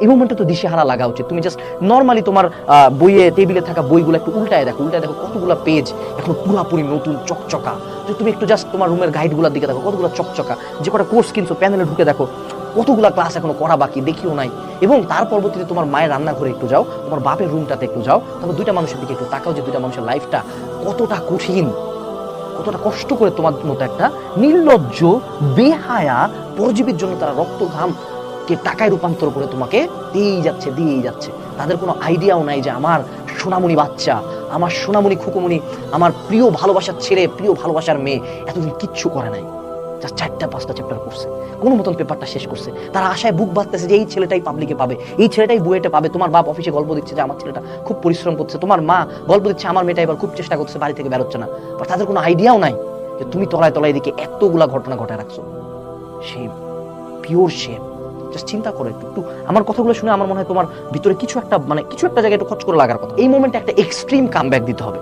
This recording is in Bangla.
এই মোমেন্টে তো দিশেহারা লাগা উচিত। তুমি জাস্ট নর্মালি তোমার বইয়ে টেবিলে থাকা বইগুলো একটু উল্টায় দেখো কতগুলো পেজ এখন পুরাপুরি নতুন চকচকা। তুমি একটু জাস্ট তোমার রুমের গাইডগুলোর দিকে দেখো, কতগুলো চকচকা। যে কটা কোর্স কিনছো প্যানেলে ঢুকে দেখো কতগুলা ক্লাস এখনো করা বাকি, দেখিও নাই। এবং তার পরবর্তীতে তোমার মায়ের রান্নাঘরে একটু যাও, তোমার বাপের রুমটাতে একটু যাও, তারপর দুইটা মানুষের দিকে একটু তাকাও যে দুইটা মানুষের লাইফটা কতটা কঠিন, কতটা কষ্ট করে তোমার মতো একটা নির্লজ্জ বেহায়া পরজীবীর জন্য তারা রক্ত ঘাম কে টাকায় রূপান্তর করে তোমাকে দিয়েই যাচ্ছে। তাদের কোনো আইডিয়াও নাই যে আমার সোনামণি বাচ্চা, আমার সোনামণি খুকুমণি, আমার প্রিয় ভালোবাসার ছেলে, প্রিয় ভালোবাসার মেয়ে এতদিন কিচ্ছু করে নাই, জাস্ট 4-5টা চ্যাপ্টার করছে, কোনো মতন পেপারটা শেষ করছে। তারা আশায় বুক বাঁধতেছে যে এই ছেলেটাই পাবলিকে পাবে, এই ছেলেটাই বুয়েটে পাবে। তোমার বাপ অফিসে গল্প দিচ্ছে যে আমার ছেলেটা খুব পরিশ্রম করছে, তোমার মা গল্প দিচ্ছে আমার মেয়েটা এবার খুব চেষ্টা করছে, বাড়ি থেকে বেরোচ্ছে না। বাট তাদের কোনো আইডিয়াও নাই যে তুমি তলায় দিকে এতগুলা ঘটনা ঘটায় রাখছো। সেই পিওর শেম। জাস্ট চিন্তা করো একটু আমার কথাগুলো শুনে আমার মনে হয় তোমার ভিতরে কিছু একটা জায়গায় একটু খচ করে লাগার কথা। এই মোমেন্টে একটা এক্সট্রিম কামব্যাক দিতে হবে।